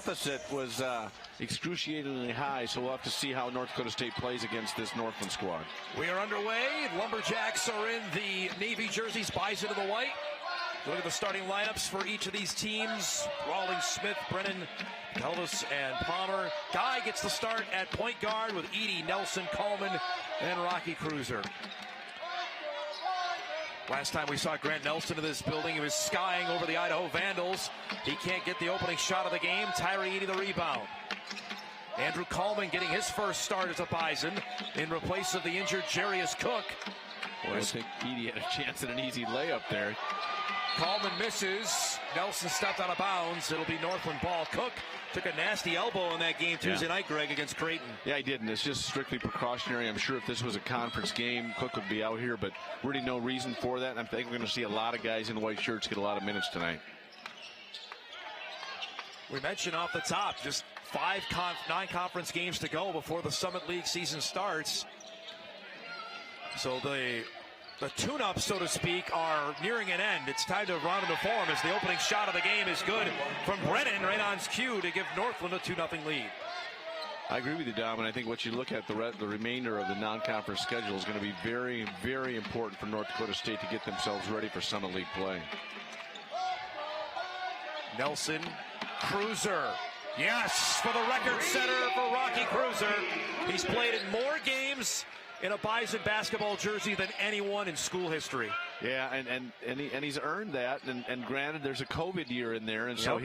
deficit was excruciatingly high, so we'll have to see how North Dakota State plays against this Northland squad. We are underway. Lumberjacks are in the navy jerseys, Bison in the white. Look at the starting lineups for each of these teams. Rawlings, Smith, Brennan, Elvis, and Palmer. Guy gets the start at point guard with Edie, Nelson, Coleman, and Rocky Cruiser. Last time we saw Grant Nelson in this building, he was skying over the Idaho Vandals. He can't get the opening shot of the game. Tyree Edie the rebound. Andrew Coleman getting his first start as a Bison in replace of the injured Jarius Cook. Boy, I think Edie had a chance at an easy layup there. Coleman misses. Nelson stepped out of bounds. It'll be Northland ball. Cook took a nasty elbow in that game Tuesday night, Greg, against Creighton. Yeah, he did, and it's just strictly precautionary. I'm sure if this was a conference game, Cook would be out here, but really no reason for that. And I think we're going to see a lot of guys in white shirts get a lot of minutes tonight. We mentioned off the top, just 5 non-conference games to go before the Summit League season starts. So the tune-ups, so to speak, are nearing an end. It's time to round the form as the opening shot of the game is good from Brennan right on cue to give Northland a 2-0 lead. I agree with you, Dom, and I think what you look at the remainder of the non-conference schedule is going to be very, very important for North Dakota State to get themselves ready for Summit League play. Nelson, Cruiser. Yes, for the record setter for Rocky Cruiser. He's played in more games in a Bison basketball jersey than anyone in school history. Yeah, and he's earned that. And granted, there's a COVID year in there, and so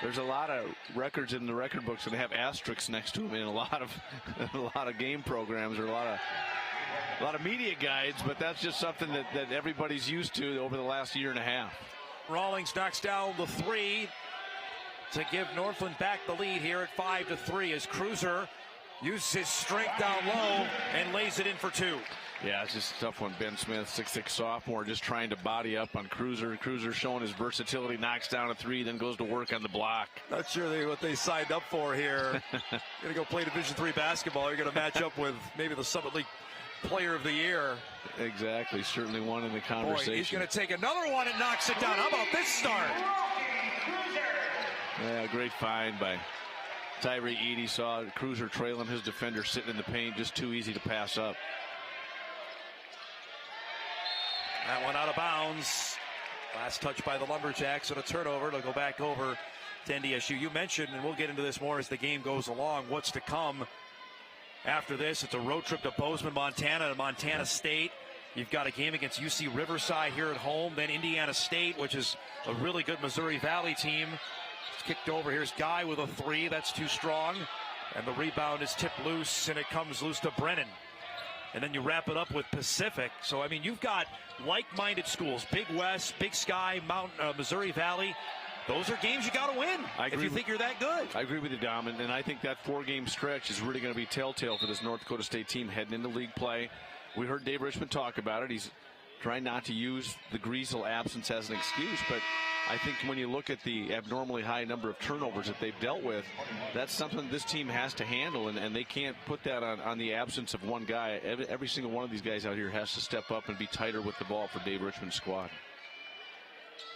there's a lot of records in the record books that have asterisks next to them in a lot of game programs or a lot of media guides. But that's just something that everybody's used to over the last year and a half. Rawlings knocks down the 3 to give Northland back the lead here at 5-3 as Cruiser uses his strength down low and lays it in for 2. Yeah, it's just a tough one. Ben Smith, 6'6" sophomore, just trying to body up on Cruiser. Cruiser showing his versatility, knocks down a 3, then goes to work on the block. Not sure what they signed up for here. Going to go play Division III basketball. You're going to match up with maybe the Summit League Player of the Year. Exactly, certainly one in the conversation. Boy, he's going to take another one and knocks it down. How about this start? Yeah, great find by Tyree Edie. Saw Cruiser trailing his defender, sitting in the paint, just too easy to pass up. That one out of bounds. Last touch by the Lumberjacks and a turnover. It'll go back over to NDSU. You mentioned, and we'll get into this more as the game goes along, what's to come after this. It's a road trip to Bozeman, Montana, to Montana State. You've got a game against UC Riverside here at home, then Indiana State, which is a really good Missouri Valley team. It's kicked over. Here's Guy with a 3. That's too strong. And the rebound is tipped loose, and it comes loose to Brennan. And then you wrap it up with Pacific. So, I mean, you've got like-minded schools, Big West, Big Sky, Missouri Valley. Those are games you got to win if you think you're that good. I agree with you, Dom, and I think that 4-game stretch is really going to be telltale for this North Dakota State team heading into league play. We heard Dave Richmond talk about it. He's trying not to use the Griesel absence as an excuse, but I think when you look at the abnormally high number of turnovers that they've dealt with, that's something this team has to handle, and they can't put that on the absence of one guy. Every single one of these guys out here has to step up and be tighter with the ball for Dave Richmond's squad.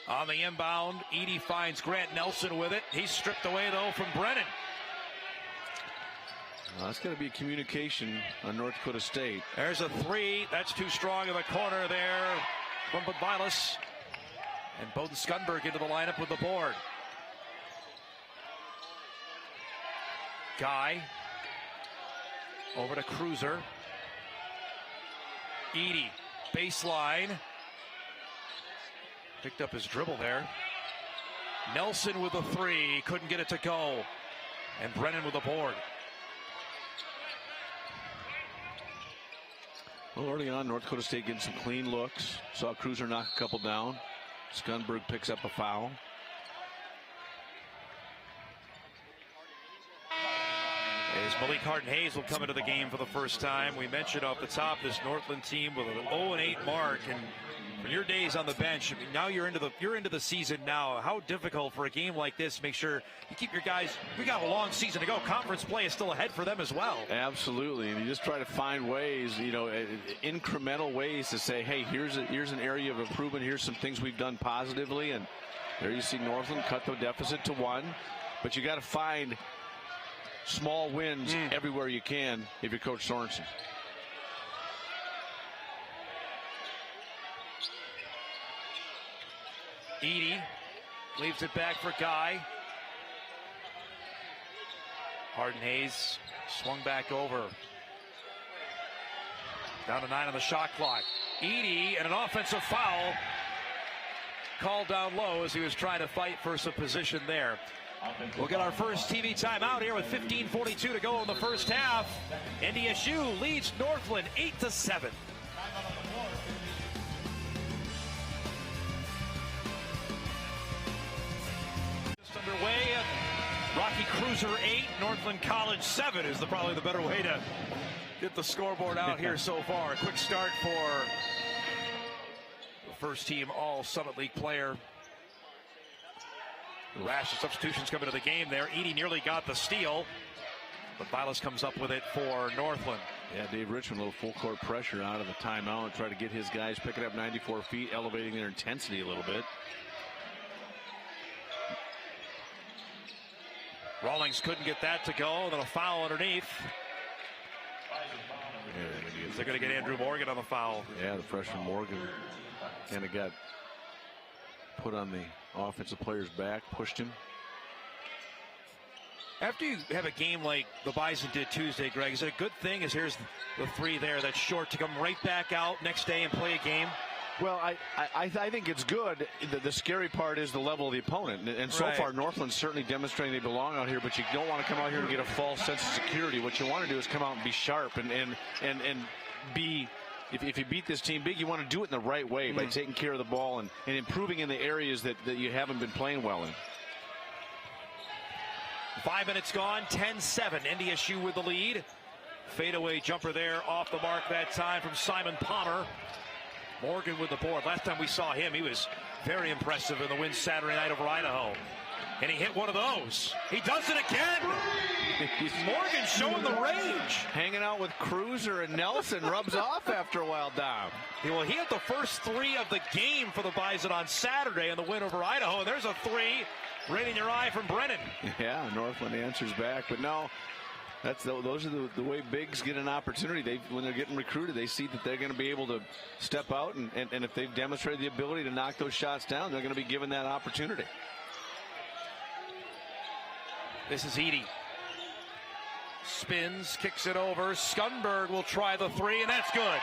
On the inbound, Edie finds Grant Nelson with it. He's stripped away, though, from Brennan. That's going to be communication on North Dakota State. There's a 3. That's too strong in the corner there from Budvilas. And Bowden Skunberg into the lineup with the board. Guy over to Cruiser. Edie, baseline. Picked up his dribble there. Nelson with a 3. Couldn't get it to go. And Brennan with the board. Well, early on, North Dakota State getting some clean looks. Saw Cruiser knock a couple down. Skunberg picks up a foul. As Malik Harden-Hayes will come into the game for the first time. We mentioned off the top this Northland team with an 0-8 mark, and from your days on the bench, I mean, now you're into the season now. How difficult for a game like this to make sure you keep your guys. We got a long season to go. Conference play is still ahead for them as well. Absolutely, and you just try to find ways, incremental ways to say, hey, here's an area of improvement. Here's some things we've done positively, and there you see Northland cut the deficit to 1. but you got to find small wins everywhere you can if you're Coach Sorensen. Edie leaves it back for Guy. Harden-Hayes swung back over. Down to 9 on the shot clock. Edie and an offensive foul called down low as he was trying to fight for some position there. We'll get our first TV timeout here with 15:42 to go in the first half. NDSU leads Northland 8-7. Just underway at Rocky Cruiser 8, Northland College 7 is probably the better way to get the scoreboard out here so far. A quick start for the first team All Summit League player. Rash of substitutions coming to the game there. Edie nearly got the steal, but Vilas comes up with it for Northland. Yeah, Dave Richmond, a little full court pressure out of the timeout, try to get his guys picking up 94 feet, elevating their intensity a little bit. Rawlings couldn't get that to go, and then a foul underneath. They're going to get Andrew Morgan on the foul. Yeah, the freshman Morgan kind of got put on the offensive player's back, pushed him. After you have a game like the Bison did Tuesday, Greg, is it a good thing? Is here's the three there that's short to come right back out next day and play a game? Well, I think it's good. The scary part is the level of the opponent. And so far, Northland's certainly demonstrating they belong out here, but you don't want to come out here and get a false sense of security. What you want to do is come out and be sharp and be, if you beat this team big, you want to do it in the right way by taking care of the ball and improving in the areas that you haven't been playing well in. 5 minutes gone, 10-7. NDSU with the lead. Fadeaway jumper there off the mark that time from Simon Palmer. Morgan with the board. Last time we saw him, he was very impressive in the win Saturday night over Idaho. And he hit one of those. He does it again. Morgan showing the range. Hanging out with Cruiser and Nelson rubs off after a while down. Well, he hit the first three of the game for the Bison on Saturday in the win over Idaho. And there's a three right in your eye from Brennan. Yeah, Northland answers back. But no, those are the way bigs get an opportunity. When they're getting recruited, they see that they're going to be able to step out. And if they've demonstrated the ability to knock those shots down, they're going to be given that opportunity. This is Edie. Spins, kicks it over. Skunberg will try the three, and that's good.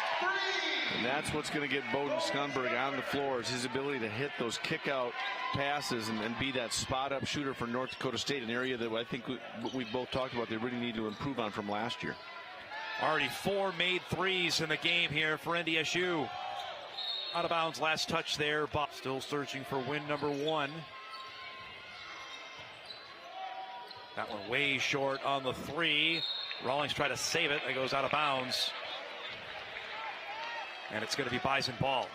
And that's what's going to get Bowden Skunberg on the floor, is his ability to hit those kick-out passes and be that spot-up shooter for North Dakota State, an area that I think we both talked about they really need to improve on from last year. Already 4 made threes in the game here for NDSU. Out of bounds, last touch there. Bob still searching for win number 1. That one way short on the three. Rawlings tried to save it. It goes out of bounds. And it's going to be Bison ball.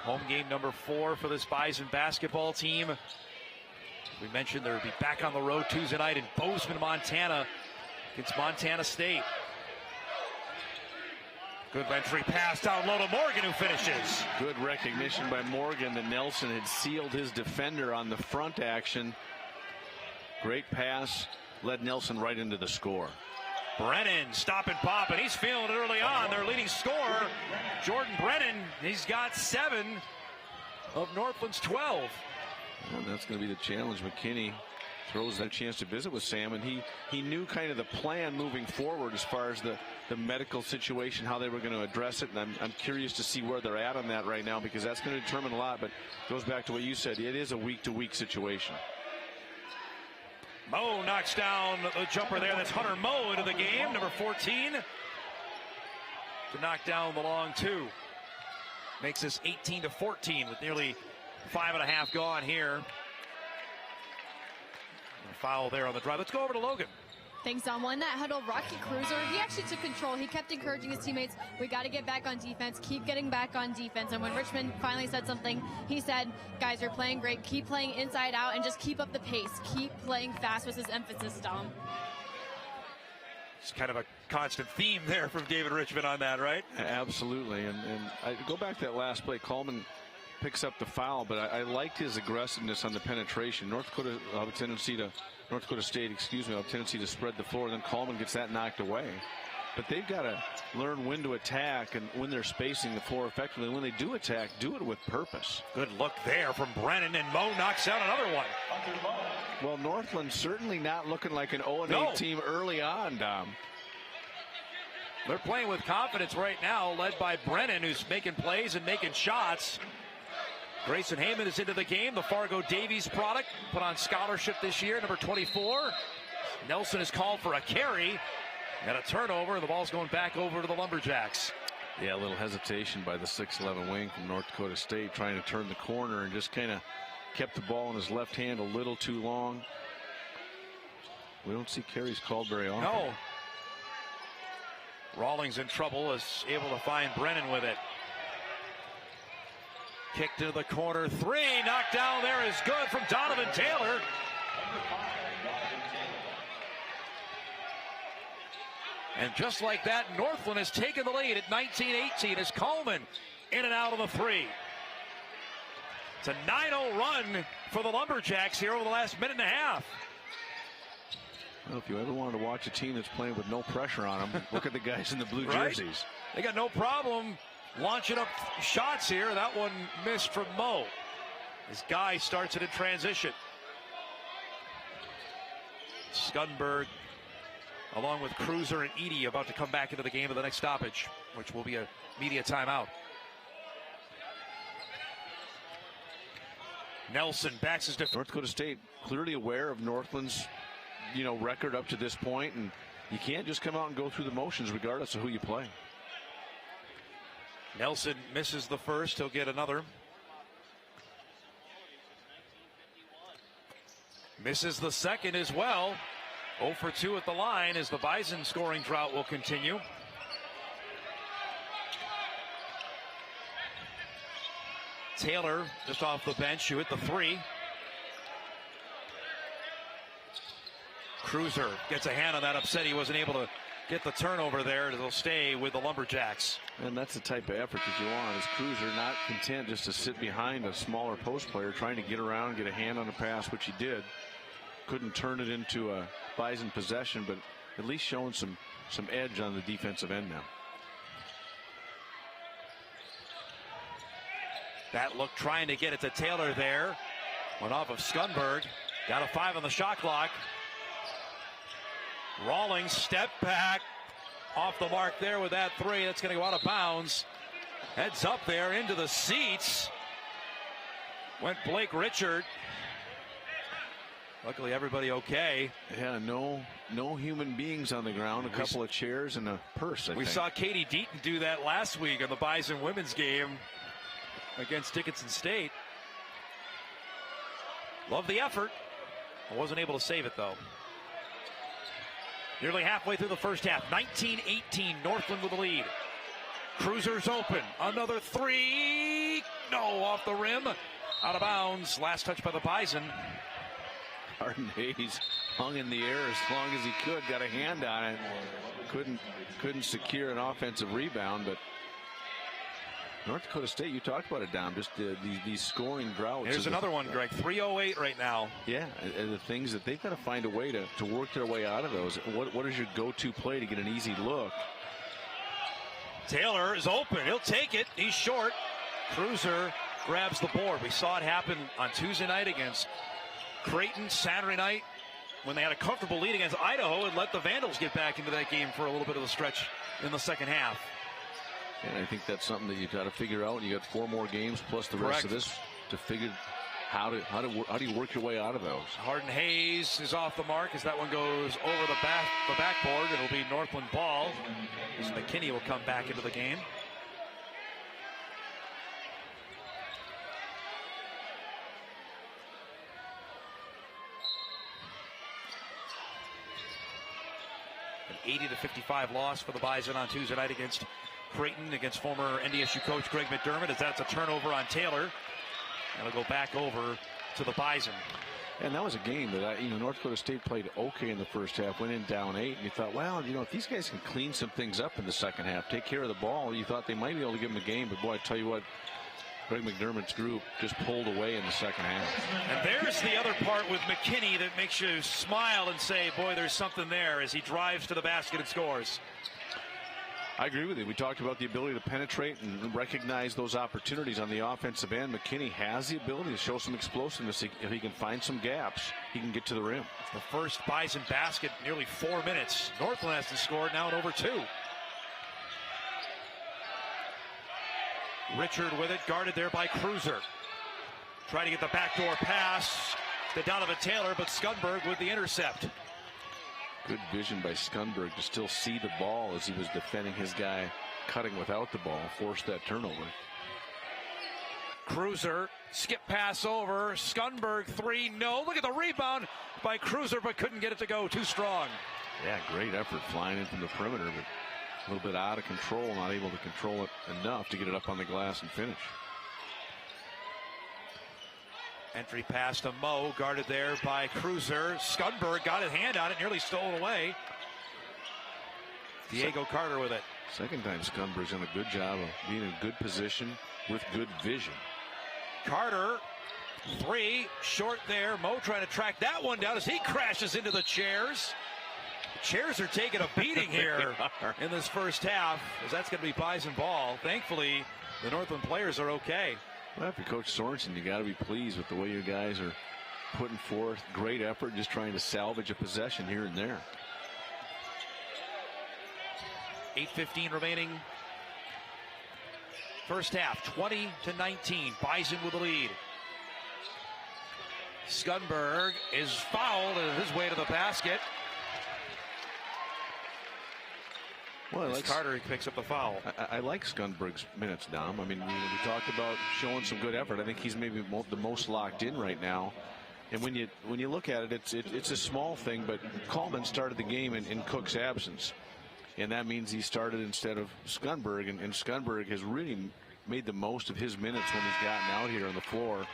Home game number 4 for this Bison basketball team. We mentioned they'll be back on the road Tuesday night in Bozeman, Montana against Montana State. Good entry pass down low to Morgan, who finishes. Good recognition by Morgan that Nelson had sealed his defender on the front action. Great pass, led Nelson right into the score. Brennan stop and pop, and he's feeling it early on. Their leading scorer, Jordan Brennan, he's got 7 of Northland's 12. Well, that's going to be the challenge. McKinney throws that chance to visit with Sam, and he knew kind of the plan moving forward as far as the medical situation, how they were going to address it, and I'm curious to see where they're at on that right now, because that's going to determine a lot. But it goes back to what you said, it is a week-to-week situation. Moe knocks down the jumper there. That's Hunter Moe into the game, number 14, to knock down the long 2. Makes this 18-14 with nearly 5.5 gone here. Foul there on the drive. Let's go over to Logan. Thanks, Don. Won that huddle, Rocky Cruiser. He actually took control. He kept encouraging his teammates, we got to get back on defense, keep getting back on defense. And when Richmond finally said something, he said, guys, you're playing great. Keep playing inside out and just keep up the pace. Keep playing fast was his emphasis, Dom. It's kind of a constant theme there from David Richmond on that, right? Absolutely. And I go back to that last play. Coleman picks up the foul, but I liked his aggressiveness on the penetration. North Dakota State, will have a tendency to spread the floor. Then Coleman gets that knocked away. But they've got to learn when to attack and when they're spacing the floor effectively. When they do attack, do it with purpose. Good look there from Brennan, and Mo knocks out another one. Well, Northland certainly not looking like an 0-8 team early on, Dom. They're playing with confidence right now, led by Brennan, who's making plays and making shots. Grayson Heyman is into the game, the Fargo Davies product, put on scholarship this year, number 24. Nelson is called for a carry and a turnover. The ball's going back over to the Lumberjacks. Yeah, a little hesitation by the 6'11" wing from North Dakota State, trying to turn the corner and just kind of kept the ball in his left hand a little too long. We don't see carries called very often. No. Rawlings in trouble, is able to find Brennan with it. Kicked into the corner, three, knocked down there is good from Donovan Taylor. And just like that, Northland has taken the lead at 19-18 as Coleman in and out of the three. It's a 9-0 run for the Lumberjacks here over the last minute and a half. Well, if you ever wanted to watch a team that's playing with no pressure on them, look at the guys in the blue jerseys. They got no problem launching up shots here. That one missed from Mo. This guy starts it in transition. Skunberg, along with Cruiser and Edey, about to come back into the game of the next stoppage, which will be a media timeout. Nelson backs his defense. North Dakota State clearly aware of Northland's record up to this point, and you can't just come out and go through the motions regardless of who you play. Nelson misses the first, he'll get another. Misses the second as well. 0 for 2 at the line as the Bison scoring drought will continue. Taylor just off the bench, who hit the three. Cruiser gets a hand on that, upset he wasn't able to get the turnover there. It'll stay with the Lumberjacks. And that's the type of effort that you want, is Cruiser not content just to sit behind a smaller post player, trying to get around, get a hand on the pass, which he did. Couldn't turn it into a Bison possession, but at least showing some edge on the defensive end now. That look trying to get it to Taylor there. Went off of Skunberg. Got a 5 on the shot clock. Rawlings step back. Off the mark there with that three. That's going to go out of bounds. Heads up there into the seats. Went Blake Richard. Luckily everybody okay. Yeah, no human beings on the ground. A couple of chairs and a purse, I think. We saw Katie Deaton do that last week in the Bison women's game against Dickinson State. Love the effort. I wasn't able to save it though. Nearly halfway through the first half. 19-18, Northland with the lead. Cruiser's open. Another three. No, off the rim. Out of bounds. Last touch by the Bison. Arden Hayes hung in the air as long as he could. Got a hand on it. Couldn't secure an offensive rebound, but North Dakota State, you talked about it, Dom, just these scoring droughts. Here's another one, Greg. 3:08 right now. Yeah, and the things that they've got to find a way to work their way out of those. What is your go-to play to get an easy look? Taylor is open. He'll take it. He's short. Cruiser grabs the board. We saw it happen on Tuesday night against Creighton, Saturday night when they had a comfortable lead against Idaho and let the Vandals get back into that game for a little bit of the stretch in the second half. And I think that's something that you've got to figure out. You got 4 more games plus the rest of this to figure how do you work your way out of those. Arden Hayes is off the mark as that one goes over the backboard. It'll be Northland ball as McKinney will come back into the game. An 80-55 loss for the Bison on Tuesday night against Creighton, against former NDSU coach Greg McDermott, as that's a turnover on Taylor. And it'll go back over to the Bison. And that was a game that North Dakota State played okay in the first half, went in down 8, and you thought, well, if these guys can clean some things up in the second half, take care of the ball, you thought they might be able to give them a game. But boy, I tell you what, Greg McDermott's group just pulled away in the second half. And there's the other part with McKinney that makes you smile and say, boy, there's something there, as he drives to the basket and scores. I agree with you. We talked about the ability to penetrate and recognize those opportunities on the offensive end. McKinney has the ability to show some explosiveness. If he can find some gaps, he can get to the rim. It's the first Bison basket in nearly 4 minutes. Northland has to score now in over 2. Richard with it, guarded there by Cruiser. Trying to get the backdoor pass to Donovan Taylor, but Skundberg with the intercept. Good vision by Skundberg to still see the ball as he was defending his guy cutting without the ball, forced that turnover. Cruiser, skip pass over, Skundberg 3, no, look at the rebound by Cruiser, but couldn't get it to go, too strong. Yeah, great effort flying in from the perimeter, but a little bit out of control, not able to control it enough to get it up on the glass and finish. Entry pass to Mo, guarded there by Cruiser. Skundberg got his hand on it, nearly stole it away. Diego Carter with it. Second time Skundberg's done a good job of being in good position with good vision. Carter, 3, short there. Mo trying to track that one down as he crashes into the chairs. The chairs are taking a beating here in this first half, as that's going to be Bison ball. Thankfully, the Northland players are okay. Well, if you're Coach Sorensen, you got to be pleased with the way your guys are putting forth great effort, just trying to salvage a possession here and there. 8:15 remaining. First half, 20-19. Bison with the lead. Skundberg is fouled on his way to the basket. Well, Carter picks up the foul. I like Skundberg's minutes, Dom. I mean, we talked about showing some good effort. I think he's maybe the most locked in right now. And when you look at it, it's a small thing, but Coleman started the game in Cook's absence, and that means he started instead of Skundberg. And Skundberg has really made the most of his minutes when he's gotten out here on the floor.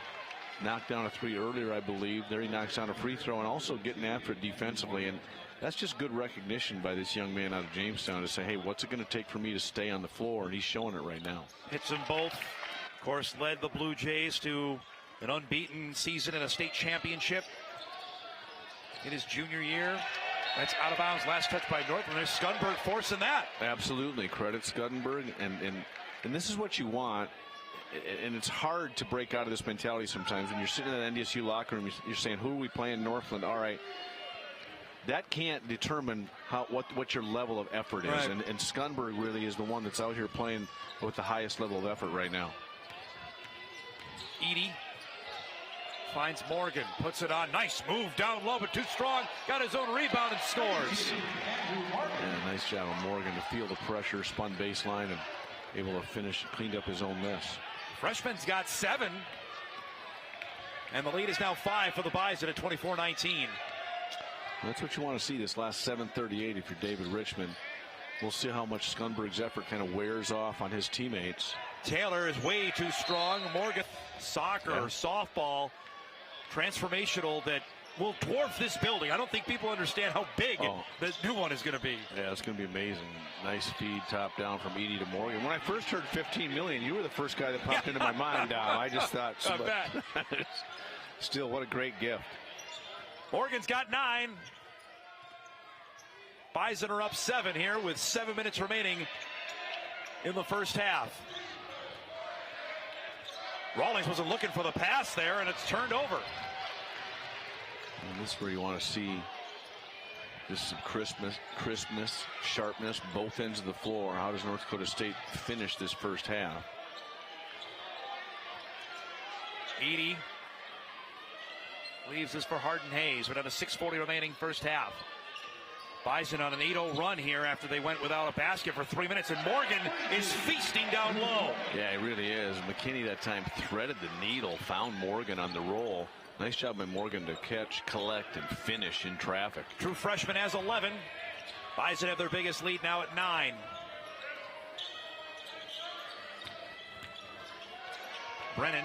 Knocked down a 3 earlier, I believe. There he knocks down a free throw, and also getting after it defensively. And that's just good recognition by this young man out of Jamestown to say, hey, what's it going to take for me to stay on the floor? And he's showing it right now. Hits them both. Of course, led the Blue Jays to an unbeaten season in a state championship in his junior year. That's out of bounds. Last touch by Northland. There's Skundberg forcing that. Absolutely. Credit Skundberg. And this is what you want. And it's hard to break out of this mentality sometimes. When you're sitting in that NDSU locker room, you're saying, who are we playing? Northland. All right. That can't determine what your level of effort is. Right. And Skundberg really is the one that's out here playing with the highest level of effort right now. Edie finds Morgan, puts it on. Nice move down low, but too strong. Got his own rebound and scores. Yeah, nice job of Morgan to feel the pressure, spun baseline, and able to finish, cleaned up his own mess. Freshman's got 7. And the lead is now 5 for the Bison at 24-19. That's what you want to see this last 7:38 if you're David Richmond. We'll see how much Skundberg's effort kind of wears off on his teammates. Taylor is way too strong. Morgan, soccer, softball, transformational that will dwarf this building. I don't think people understand how big the new one is going to be. Yeah, it's going to be amazing. Nice feed, top down from Edie to Morgan. When I first heard 15 million, you were the first guy that popped into my mind, Dow. I just thought, still, what a great gift. Morgan's got 9. Bison are up 7 here with 7 minutes remaining in the first half. Rawlings wasn't looking for the pass there, and it's turned over. And this is where you want to see just some crispness, sharpness, both ends of the floor. How does North Dakota State finish this first half? Edie leaves this for Hardin Hayes. We're down to 6:40 remaining first half. Bison on an 8-0 run here after they went without a basket for 3 minutes, and Morgan is feasting down low. Yeah, he really is. McKinney that time threaded the needle, found Morgan on the roll. Nice job by Morgan to catch, collect, and finish in traffic. True freshman has 11. Bison have their biggest lead now at 9. Brennan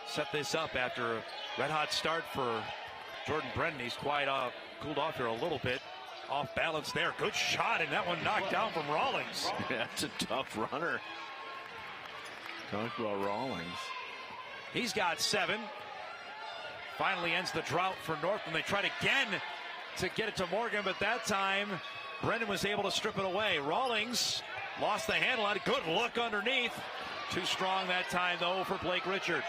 set this up after a red-hot start for Jordan Brennan. He's cooled off here a little bit. off balance there. Good shot, and that one knocked down from Rawlings. That's a tough runner. Talk about Rawlings. He's got 7. Finally ends the drought for Northland. They tried again to get it to Morgan, but that time Brennan was able to strip it away. Rawlings lost the handle on it. Good look underneath. Too strong that time, though, for Blake Richard.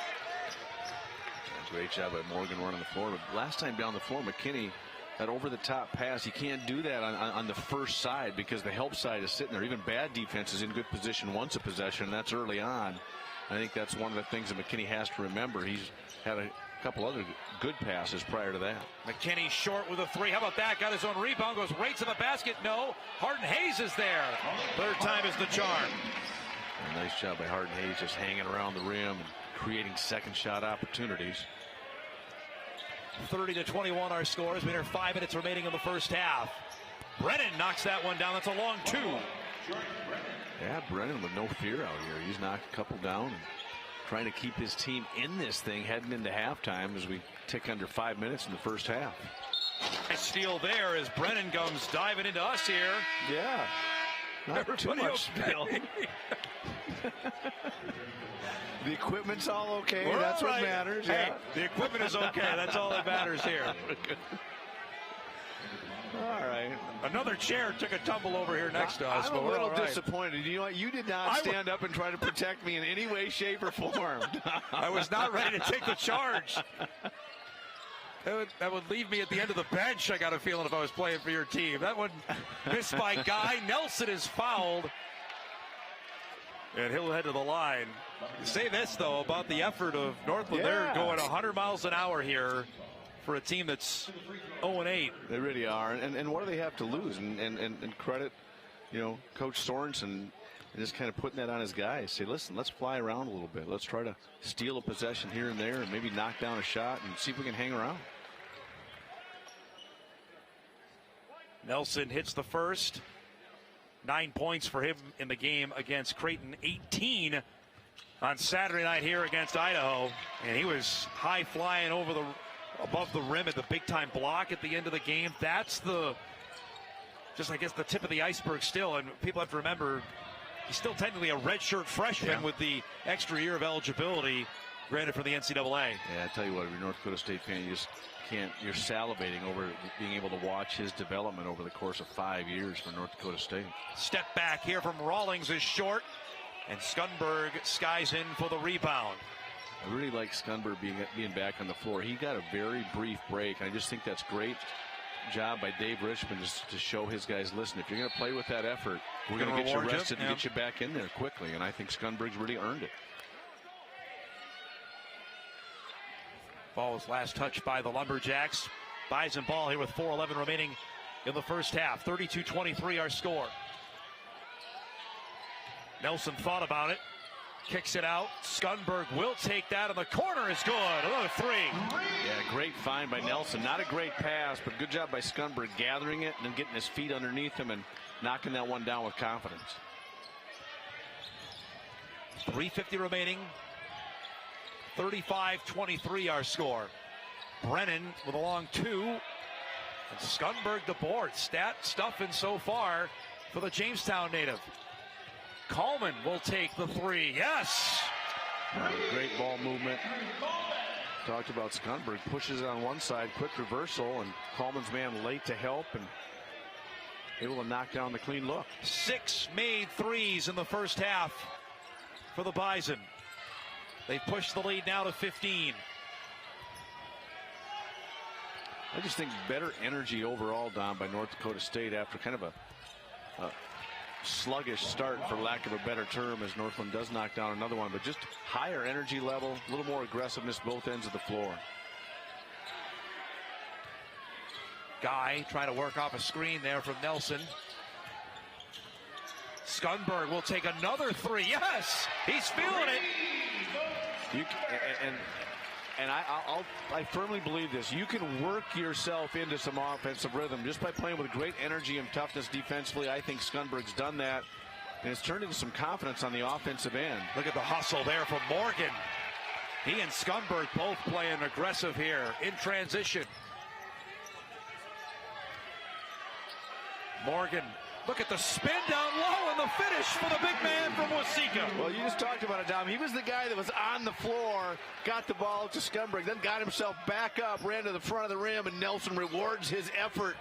Great job by Morgan running the floor. But last time down the floor, McKinney, that over-the-top pass, you can't do that on the first side because the help side is sitting there. Even bad defense is in good position once a possession. That's early on. I think that's one of the things that McKinney has to remember. He's had a couple other good passes prior to that. McKinney short with a 3. How about that? Got his own rebound. Goes right to the basket. No. Harden Hayes is there. Third time is the charm. A nice job by Harden Hayes just hanging around the rim and creating second shot opportunities. 30-21 our scores. We have 5 minutes remaining in the first half. Brennan knocks that one down. That's a long 2. Yeah, Brennan with no fear out here. He's knocked a couple down and trying to keep his team in this thing heading into halftime as we tick under 5 minutes in the first half. A steal there as Brennan comes diving into us here. Yeah. Not too much steal. The equipment's all okay. We're That's all what right. matters. Hey, Yeah. the equipment is okay. That's all that matters here. All right. Another chair took a tumble over here next to us. I'm but a we're little all right. disappointed. You know what? You did not stand up and try to protect me in any way, shape, or form. I was not ready to take the charge. That would leave me at the end of the bench, I got a feeling, if I was playing for your team. That one missed by Guy. Nelson is fouled. And he'll head to the line. Say this, though, about the effort of Northland. Yeah. They're going 100 miles an hour here for a team that's 0-8. They really are. And what do they have to lose? And credit, Coach Sorensen and just kind of putting that on his guys. Say, listen, let's fly around a little bit. Let's try to steal a possession here and there and maybe knock down a shot and see if we can hang around. Nelson hits the first. 9 points for him in the game against Creighton. 18 on Saturday night here against Idaho. And he was high flying above the rim at the big time block at the end of the game. That's the tip of the iceberg still. And people have to remember, he's still technically a redshirt freshman with the extra year of eligibility granted for the NCAA. Yeah, I tell you what, if you're a North Dakota State fan, you're salivating over being able to watch his development over the course of 5 years for North Dakota State. Step back here from Rawlings is short, and Skunberg skies in for the rebound. I really like Skunberg being back on the floor. He got a very brief break. I just think that's great job by Dave Richmond to show his guys, listen, if you're going to play with that effort, we're going to get you rested and get you back in there quickly. And I think Skunberg's really earned it. Ball was last touched by the Lumberjacks. Bison ball here with 4:11 remaining in the first half. 32-23 our score. Nelson thought about it. Kicks it out. Skunberg will take that, and the corner is good. Another 3. Yeah, great find by Nelson. Not a great pass, but good job by Skunberg gathering it and then getting his feet underneath him and knocking that one down with confidence. 3:50 remaining. 35-23 our score. Brennan with a long 2. And Skunberg the board. Stat stuffing so far for the Jamestown native. Coleman will take the 3. Yes! Great ball movement. Talked about Skunberg. Pushes it on one side. Quick reversal. And Coleman's man late to help and able to knock down the clean look. 6 made threes in the first half for the Bison. They've pushed the lead now to 15. I just think better energy overall, Don, by North Dakota State after kind of a sluggish start, for lack of a better term, as Northland does knock down another one, but just higher energy level, a little more aggressiveness both ends of the floor. Guy trying to work off a screen there from Nelson. Skunberg will take another 3. Yes! He's feeling it. I firmly believe this. You can work yourself into some offensive rhythm just by playing with great energy and toughness defensively. I think Skunberg's done that, and it's turned into some confidence on the offensive end. Look at the hustle there from Morgan. He and Skunberg both playing aggressive here in transition. Morgan, look at the spin down low and the finish for the big man from Waseca. Well, you just talked about it, Dom. He was the guy that was on the floor, got the ball to Scumberg, then got himself back up, ran to the front of the rim, and Nelson rewards his effort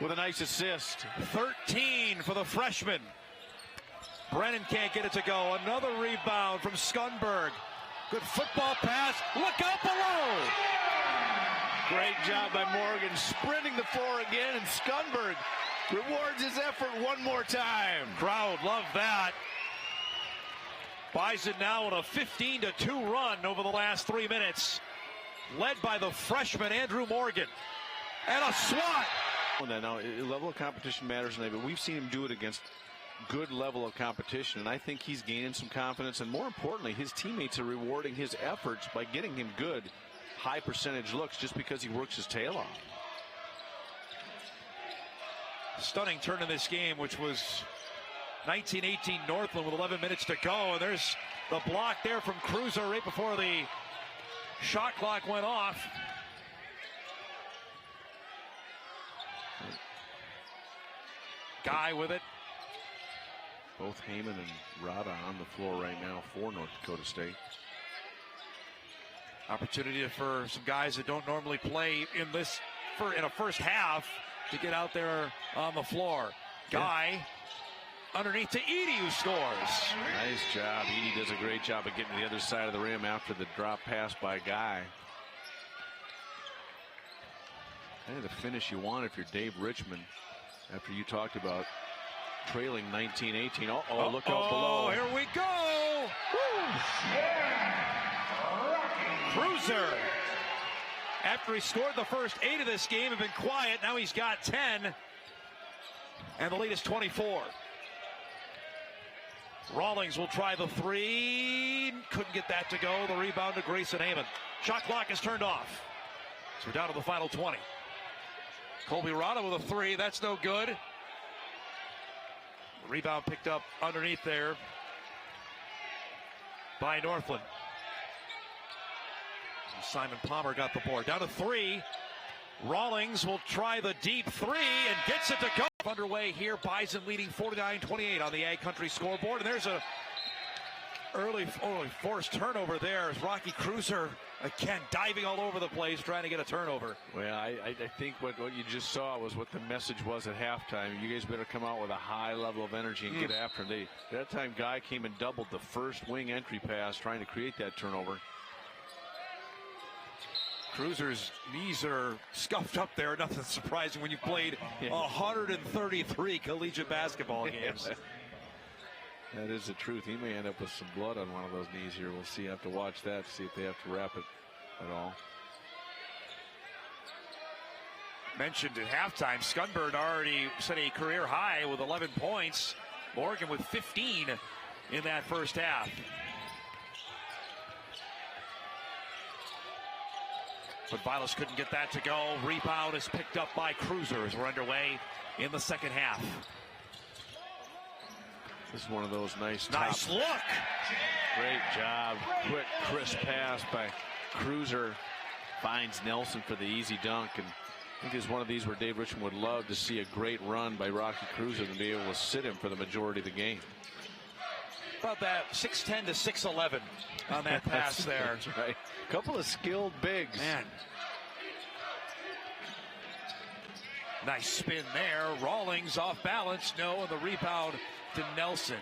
with a nice assist. 13 for the freshman. Brennan can't get it to go. Another rebound from Scumberg. Good football pass. Look out below. Great job by Morgan, sprinting the floor again, and Scumberg rewards his effort one more time. Crowd loved that. Bison now on a 15-2 run over the last 3 minutes, led by the freshman Andrew Morgan. And a swat. Now, level of competition matters, but we've seen him do it against good level of competition, and I think he's gaining some confidence, and more importantly, his teammates are rewarding his efforts by getting him good high percentage looks just because he works his tail off. Stunning turn in this game, which was 19-18 Northland with 11 minutes to go, and there's the block there from Cruiser right before the shot clock went off. Guy with it. Both Heyman and Rada on the floor right now for North Dakota State. Opportunity for some guys that don't normally play in a first half to get out there on the floor. Guy underneath to Edie, who scores. Nice job. Edie does a great job of getting to the other side of the rim after the drop pass by Guy. Kind of the finish you want if you're Dave Richmond after you talked about trailing 19-18. Uh-oh, look out below. Here we go. Cruiser, after he scored the first 8 of this game, have been quiet. Now he's got 10, and the lead is 24. Rawlings will try the 3. Couldn't get that to go. The rebound to Grayson Heyman. Shot clock is turned off. So we're down to the final 20. Colby Rada with a 3. That's no good. Rebound picked up underneath there by Northland. Simon Palmer got the board. Down to 3. Rawlings will try the deep 3 and gets it to go. Underway here. Bison leading 49-28 on the Ag Country scoreboard. And there's a early forced turnover there as Rocky Cruiser again diving all over the place trying to get a turnover. Well, I think what you just saw was what the message was at halftime. You guys better come out with a high level of energy and get after them. That time Guy came and doubled the first wing entry pass trying to create that turnover. Cruiser's knees are scuffed up there. Nothing surprising when you played 133 collegiate basketball games. That is the truth. He may end up with some blood on one of those knees here. We'll see. Have to watch that to see if they have to wrap it at all. Mentioned at halftime, Scumberg already set a career high with 11 points. Morgan with 15 in that first half. But Vilas couldn't get that to go. Rebound is picked up by Cruiser as we're underway in the second half. This is one of those nice look. Great job. Quick, crisp pass by Cruiser. Finds Nelson for the easy dunk. And I think it's one of these where Dave Richmond would love to see a great run by Rocky Cruiser and be able to sit him for the majority of the game. About that 6'10" to 6'11" on that pass there. That's right. A couple of skilled bigs. Man. Nice spin there. Rawlings off balance. No, and the rebound to Nelson.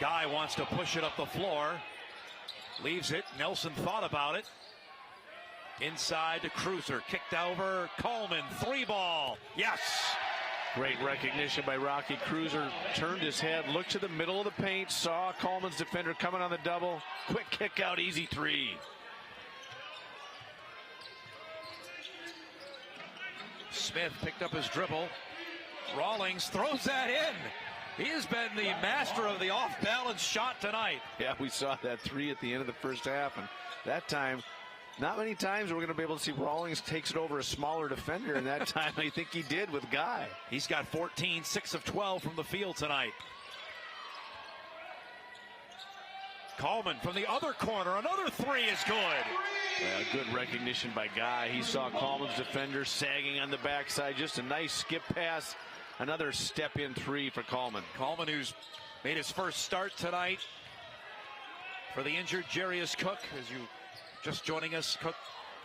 Guy wants to push it up the floor. Leaves it. Nelson thought about it. Inside to Cruiser. Kicked over. Coleman. 3-ball. Yes. Great recognition by Rocky Cruiser. Turned his head, looked to the middle of the paint, saw Coleman's defender coming on the double. Quick kick out, easy 3. Smith picked up his dribble. Rawlings throws that in. He has been the master of the off-balance shot tonight. Yeah, we saw that 3 at the end of the first half, and that time, not many times we're going to be able to see Rawlings takes it over a smaller defender, and that time I think he did with Guy. He's got 14, 6 of 12 from the field tonight. Coleman from the other corner. Another three is good. Well, good recognition by Guy. He saw Coleman's defender sagging on the backside. Just a nice skip pass. Another step-in three for Coleman. Coleman, who's made his first start tonight for the injured Jarius Cook. As you just joining us, Cook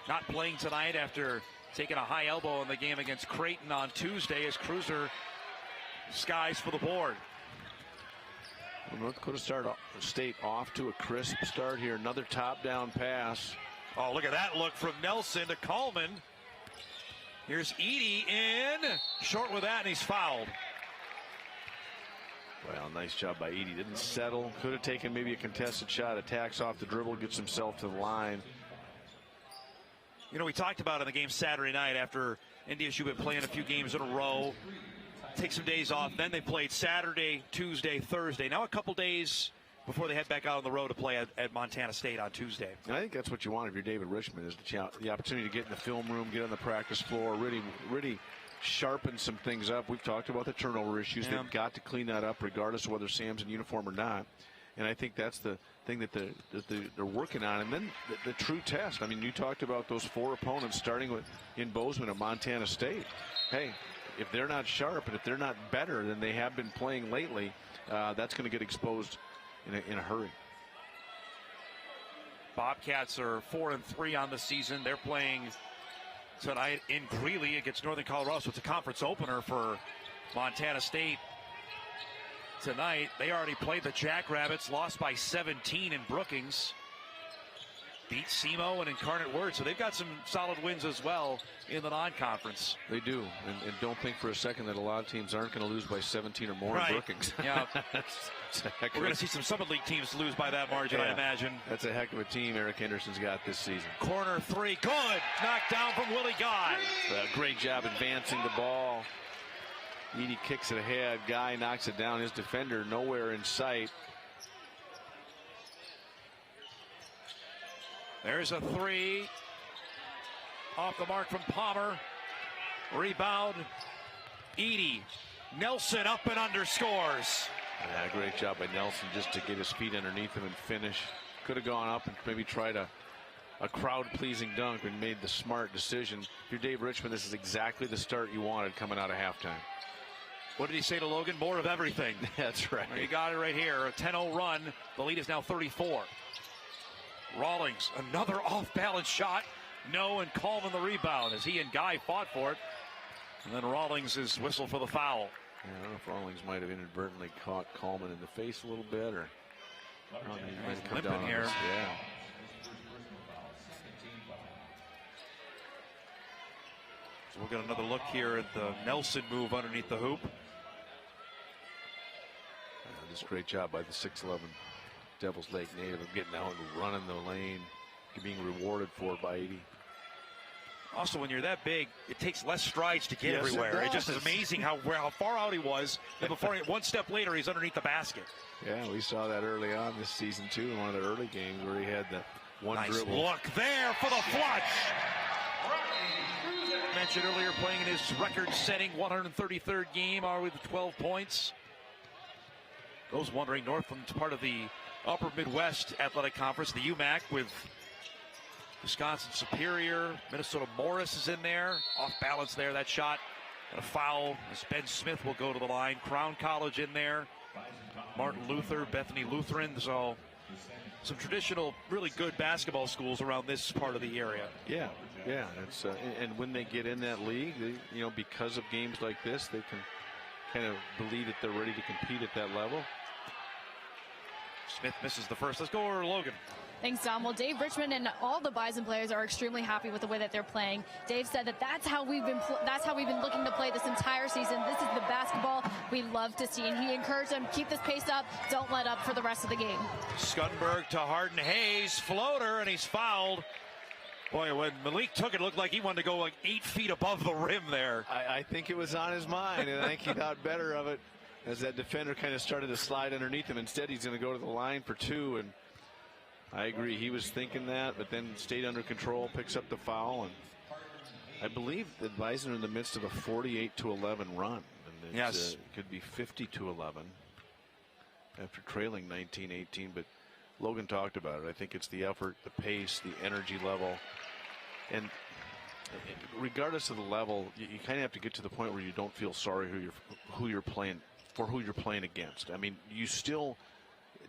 not playing tonight after taking a high elbow in the game against Creighton on Tuesday as Cruiser skies for the board. Well, North Dakota State off to a crisp start here. Another top-down pass. Oh, look at that look from Nelson to Coleman. Here's Edey in. Short with that, and he's fouled. Well, nice job by Edey. Didn't settle. Could have taken maybe a contested shot. Attacks off the dribble, gets himself to the line. You know, we talked about in the game Saturday night after NDSU had been playing a few games in a row. Take some days off. Then they played Saturday, Tuesday, Thursday. Now a couple days before they head back out on the road to play at Montana State on Tuesday. And I think that's what you want if you're David Richmond, is the opportunity to get in the film room, get on the practice floor, really sharpen some things up. We've talked about the turnover issues. Yeah. They've got to clean that up regardless of whether Sam's in uniform or not. And I think that's the thing that they're working on. And then the true test. I mean, you talked about those four opponents starting in Bozeman at Montana State. Hey, if they're not sharp and if they're not better than they have been playing lately, that's going to get exposed in a hurry. Bobcats are 4-3 on the season. They're playing tonight in Greeley against Northern Colorado. So it's a conference opener for Montana State tonight. They already played the Jackrabbits, lost by 17 in Brookings. Beat SEMO and Incarnate Word. So they've got some solid wins as well in the non-conference. They do. And don't think for a second that a lot of teams aren't going to lose by 17 or more right. in Brookings. Yeah. We're going to see some Summit League teams lose by that margin, I imagine. That's a heck of a team Eric Henderson's got this season. Corner three, good. Knocked down from Willie Guy. Great job advancing the ball. Edey kicks it ahead. Guy knocks it down. His defender nowhere in sight. There's a three. Off the mark from Palmer. Rebound. Edey. Nelson up and under scores. Yeah, great job by Nelson just to get his feet underneath him and finish. Could have gone up and maybe tried a crowd-pleasing dunk and made the smart decision. If you're Dave Richmond, this is exactly the start you wanted coming out of halftime. What did he say to Logan? More of everything. That's right. You got it right here. A 10-0 run. The lead is now 34. Rawlings, another off-balance shot. No, and Coleman the rebound as he and Guy fought for it. And then Rawlings is whistled for the foul. Yeah, I don't know if Rawlings might have inadvertently caught Coleman in the face a little bit, or I don't know, he might have come down here. Yeah. So we'll get another look here at the Nelson move underneath the hoop. Just great job by the 6'11" Devil's Lake native of getting out and running the lane, being rewarded for it by Edey. Also, when you're that big, it takes less strides to get Yes, everywhere. it It just is amazing how far out he was. And before one step later, he's underneath the basket. Yeah, we saw that early on this season too in one of the early games where he had that one Nice dribble. look there for the flush. Mentioned earlier, playing in his record-setting 133rd game, are with 12 points. Those wondering, Northland's part of the Upper Midwest Athletic Conference, the UMAC, with Wisconsin Superior. Minnesota Morris is in there. Off balance there, that shot. And a foul as Ben Smith will go to the line. Crown College in there. Martin Luther, Bethany Lutheran. So some traditional, really good basketball schools around this part of the area. Yeah, it's and when they get in that league, they, because of games like this, they can kind of believe that they're ready to compete at that level. Smith misses the first. Let's go over to Logan. Thanks, Dom. Well, Dave Richmond and all the Bison players are extremely happy with the way that they're playing. Dave said that that's how we've been looking to play this entire season. This is the basketball we love to see, and he encouraged them, keep this pace up, don't let up for the rest of the game. Skunberg to Harden Hayes, floater, and he's fouled. Boy, when Malik took it, looked like he wanted to go like 8 feet above the rim there. I think it was on his mind, and I think he thought better of it as that defender kind of started to slide underneath him. Instead, he's going to go to the line for two, and I agree. He was thinking that, but then stayed under control, picks up the foul, and I believe that Bison are in the midst of a 48-11 run. And yes. It could be 50-11 after trailing 19-18, but Logan talked about it. I think it's the effort, the pace, the energy level. And regardless of the level, you kind of have to get to the point where you don't feel sorry who you're playing against. I mean, you still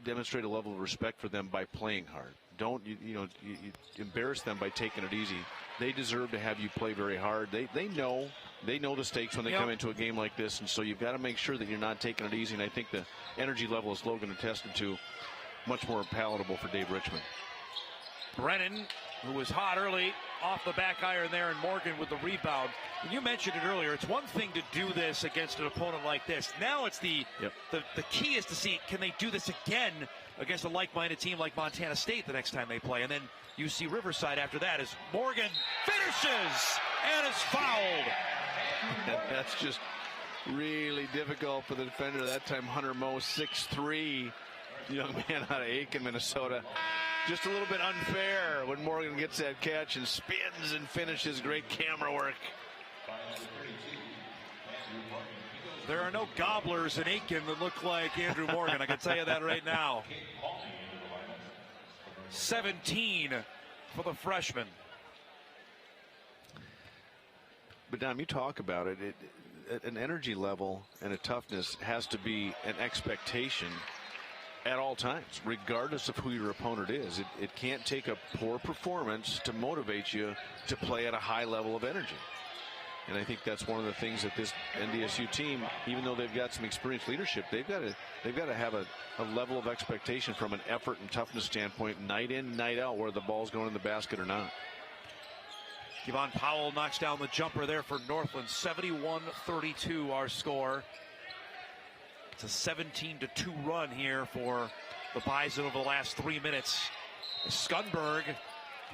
demonstrate a level of respect for them by playing hard. Don't you embarrass them by taking it easy. They deserve to have you play very hard. They know the stakes when they come into a game like this, and so you've got to make sure that you're not taking it easy. And I think the energy level, as Logan attested to, much more palatable for Dave Richmond. Brennan, who was hot early, off the back iron there, and Morgan with the rebound. And you mentioned it earlier. It's one thing to do this against an opponent like this. Now it's the key is to see, can they do this again against a like-minded team like Montana State the next time they play? And then you see Riverside after that as Morgan finishes and is fouled. That's just really difficult for the defender. That time Hunter Moe, 6'3", young man out of Aiken, Minnesota. Just a little bit unfair when Morgan gets that catch and spins and finishes. Great camera work. There are no gobblers in Aiken that look like Andrew Morgan. I can tell you that right now. 17 for the freshman. But Dom, you talk about it. An energy level and a toughness has to be an expectation at all times, regardless of who your opponent is. It can't take a poor performance to motivate you to play at a high level of energy. And I think that's one of the things that this NDSU team, even though they've got some experienced leadership, they've got to have a level of expectation from an effort and toughness standpoint, night in, night out, whether the ball's going in the basket or not. Kevon Powell knocks down the jumper there for Northland. 71-32 our score. It's a 17-2 run here for the Bison over the last 3 minutes. Skunberg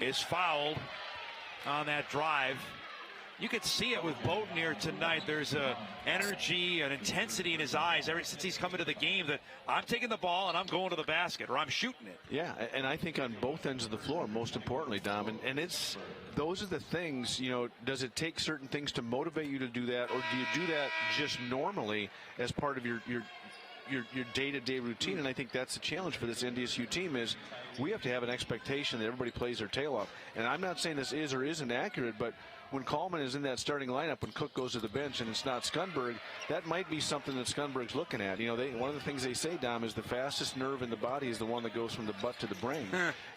is fouled on that drive. You could see it with Bowden here tonight. There's a energy and intensity in his eyes ever since he's come into the game that I'm taking the ball and I'm going to the basket, or I'm shooting it. Yeah, and I think on both ends of the floor, most importantly, Dom, and it's those are the things, does it take certain things to motivate you to do that, or do you do that just normally as part of your day-to-day routine? And I think that's the challenge for this NDSU team is we have to have an expectation that everybody plays their tail off. And I'm not saying this is or isn't accurate, but when Coleman is in that starting lineup, when Cook goes to the bench and it's not Skunberg, that might be something that Skunberg's looking at. One of the things they say, Dom, is the fastest nerve in the body is the one that goes from the butt to the brain.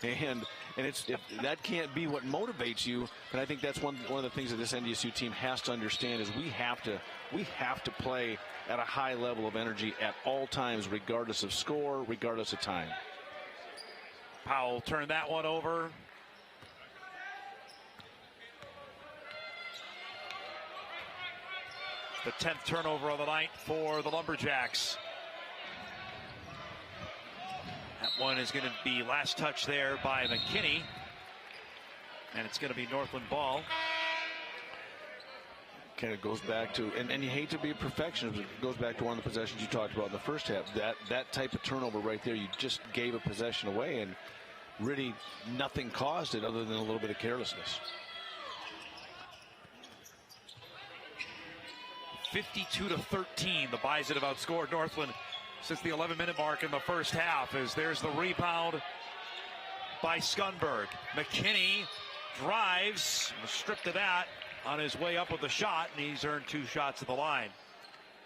and if that can't be what motivates you, then I think that's one of the things that this NDSU team has to understand is we have to play at a high level of energy at all times, regardless of score, regardless of time. Powell turned that one over. The 10th turnover of the night for the Lumberjacks. That one is going to be last touch there by McKinney. And it's going to be Northland ball. Kind of goes back to, and you hate to be a perfectionist, but it goes back to one of the possessions you talked about in the first half. That type of turnover right there, you just gave a possession away, and really nothing caused it other than a little bit of carelessness. 52-13, the Bison have outscored Northland since the 11-minute mark in the first half, as there's the rebound by Skunberg. McKinney drives, stripped of that on his way up with the shot, and he's earned 2 shots at the line.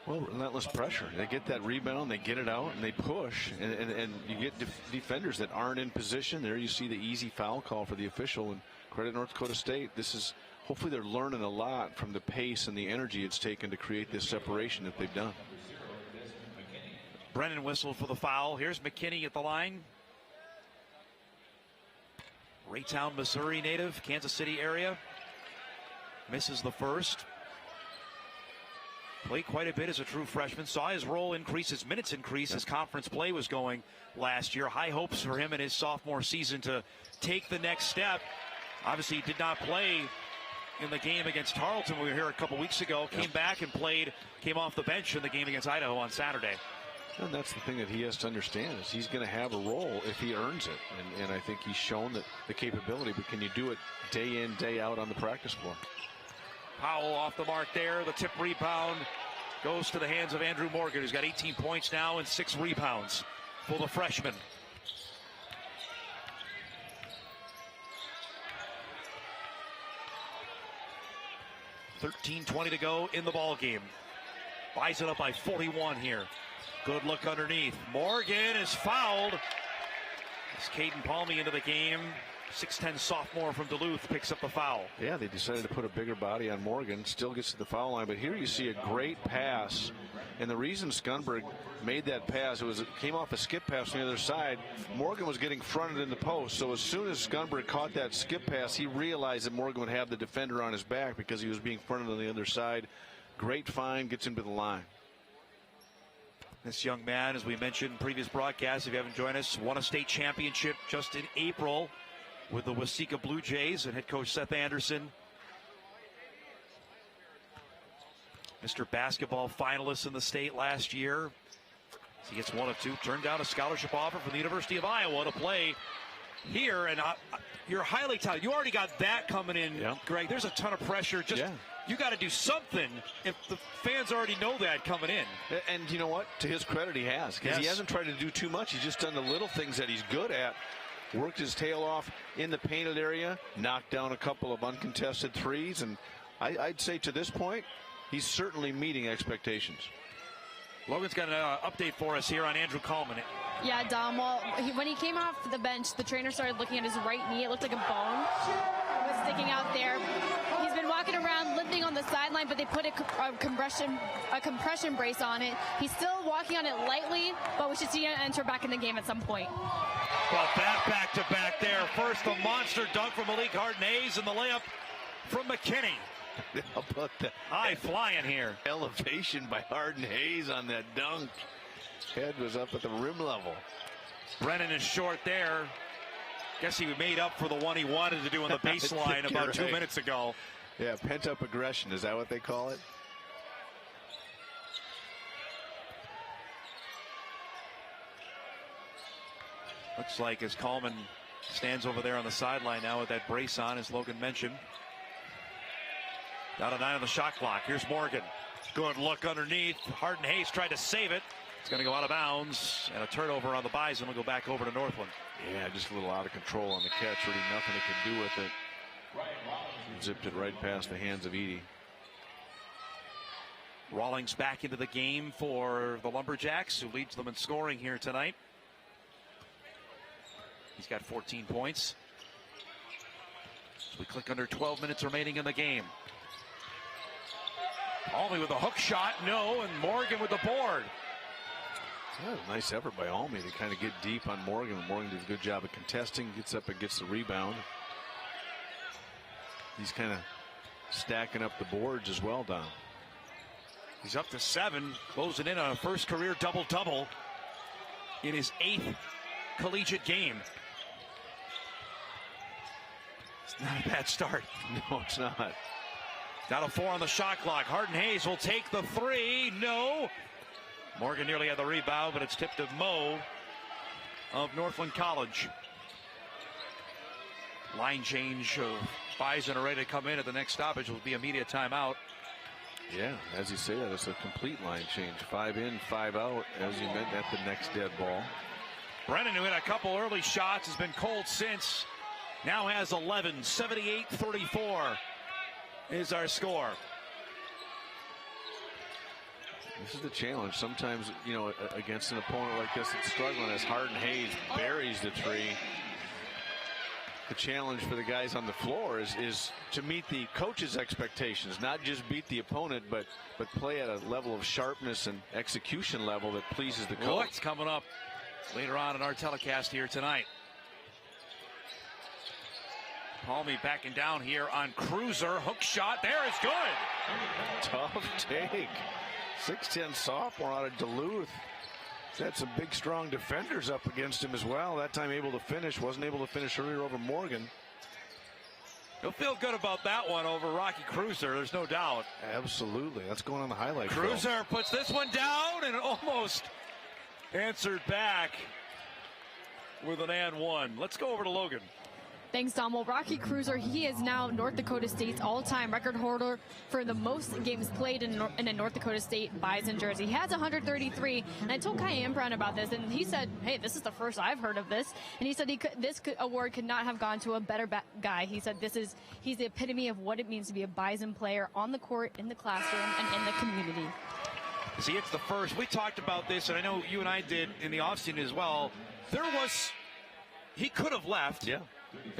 Well, relentless pressure. They get that rebound, they get it out, and they push, and you get defenders that aren't in position. There you see the easy foul call for the official, and credit North Dakota State. This is, hopefully they're learning a lot from the pace and the energy it's taken to create this separation that they've done. Brennan whistled for the foul. Here's McKinney at the line. Raytown, Missouri native, Kansas City area. Misses the first. Played quite a bit as a true freshman. Saw his role increase, his minutes increase as conference play was going last year. High hopes for him in his sophomore season to take the next step. Obviously, he did not play in the game against Tarleton. We were here a couple weeks ago. Came back and played, came off the bench in the game against Idaho on Saturday. And that's the thing that he has to understand is he's going to have a role if he earns it. And I think he's shown that the capability, but can you do it day in, day out on the practice floor? Powell off the mark there. The tip rebound goes to the hands of Andrew Morgan, who's got 18 points now and 6 rebounds for the freshman. 13:20 to go in the ball game. Bison up by 41 here. Good look underneath. Morgan is fouled. As Caden Palmy into the game. 6'10" sophomore from Duluth picks up the foul. Yeah, they decided to put a bigger body on Morgan. Still gets to the foul line, but here you see a great pass. And the reason Skundberg made that pass, it came off a skip pass on the other side. Morgan was getting fronted in the post, so as soon as Skundberg caught that skip pass, he realized that Morgan would have the defender on his back because he was being fronted on the other side. Great find, gets him to the line. This young man, as we mentioned in previous broadcasts, if you haven't joined us, won a state championship just in April with the Waseca Blue Jays and head coach Seth Anderson. Mr. Basketball finalist in the state last year. He gets one of two. Turned down a scholarship offer from the University of Iowa to play here. And you're highly touted. You already got that coming in, Greg. There's a ton of pressure. You got to do something if the fans already know that coming in. And you know what? To his credit, he has. Because he hasn't tried to do too much. He's just done the little things that he's good at. Worked his tail off in the painted area. Knocked down a couple of uncontested threes. And I'd say to this point, he's certainly meeting expectations. Logan's got an update for us here on Andrew Coleman. Yeah, Dom. Well, when he came off the bench, the trainer started looking at his right knee. It looked like a bone was sticking out there. He's been walking around limping on the sideline, but they put a compression brace on it. He's still walking on it lightly, but we should see him enter back in the game at some point. Well, that back-to-back there. First, the monster dunk from Malik Harden-Hayes and the layup from McKinney. How about that? High flying here. Elevation by Harden-Hayes on that dunk. Head was up at the rim level. Brennan is short there. Guess he made up for the one he wanted to do on the baseline about 2 minutes ago. Yeah, pent-up aggression. Is that what they call it? Looks like as Coleman stands over there on the sideline now with that brace on, as Logan mentioned. Down to 9 on the shot clock. Here's Morgan. Good look underneath. Harden-Hayes tried to save it. It's going to go out of bounds. And a turnover on the Bison will go back over to Northland. Yeah, just a little out of control on the catch. Really nothing he could do with it. Zipped it right past the hands of Edey. Rawlings back into the game for the Lumberjacks, who leads them in scoring here tonight. He's got 14 points. So we click under 12 minutes remaining in the game. Almy with a hook shot, no, and Morgan with the board. A nice effort by Almy to kind of get deep on Morgan. Morgan did a good job of contesting, gets up and gets the rebound. He's kind of stacking up the boards as well, Don. He's up to 7, closing in on a first career double-double in his 8th collegiate game. It's not a bad start. No, it's not. Down to 4 on the shot clock. Harden-Hayes will take the 3. No. Morgan nearly had the rebound, but it's tipped to Moe of Northland College. Line change of Bison are ready to come in at the next stoppage. Will be immediate timeout. Yeah, as you say that, it's a complete line change. 5 in, 5 out, as you meant, at the next dead ball. Brennan, who hit a couple early shots, has been cold since. Now has 11. 78-34 is our score. This is the challenge. Sometimes, you know, against an opponent like this that's struggling, as Harden-Hayes buries the 3. The challenge for the guys on the floor is to meet the coach's expectations, not just beat the opponent, but play at a level of sharpness and execution level that pleases the coach. What's coming up later on in our telecast here tonight? Palmy backing down here on Cruiser. Hook shot there is good. Tough take. 6'10" sophomore out of Duluth. He's had some big, strong defenders up against him as well. That time able to finish. Wasn't able to finish earlier over Morgan. He'll feel good about that one over Rocky Cruiser. There's no doubt. Absolutely. That's going on the highlight. Cruiser puts this one down and almost answered back with an and one. Let's go over to Logan. Thanks, Dom. Well, Rocky Cruiser, he is now North Dakota State's all-time record holder for the most games played in a North Dakota State Bison jersey. He has 133, and I told Kai Brown about this, and he said, hey, this is the first I've heard of this. And he said this award could not have gone to a better guy. He said he's the epitome of what it means to be a Bison player on the court, in the classroom, and in the community. See, it's the first. We talked about this, and I know you and I did in the offseason as well. He could have left. Yeah.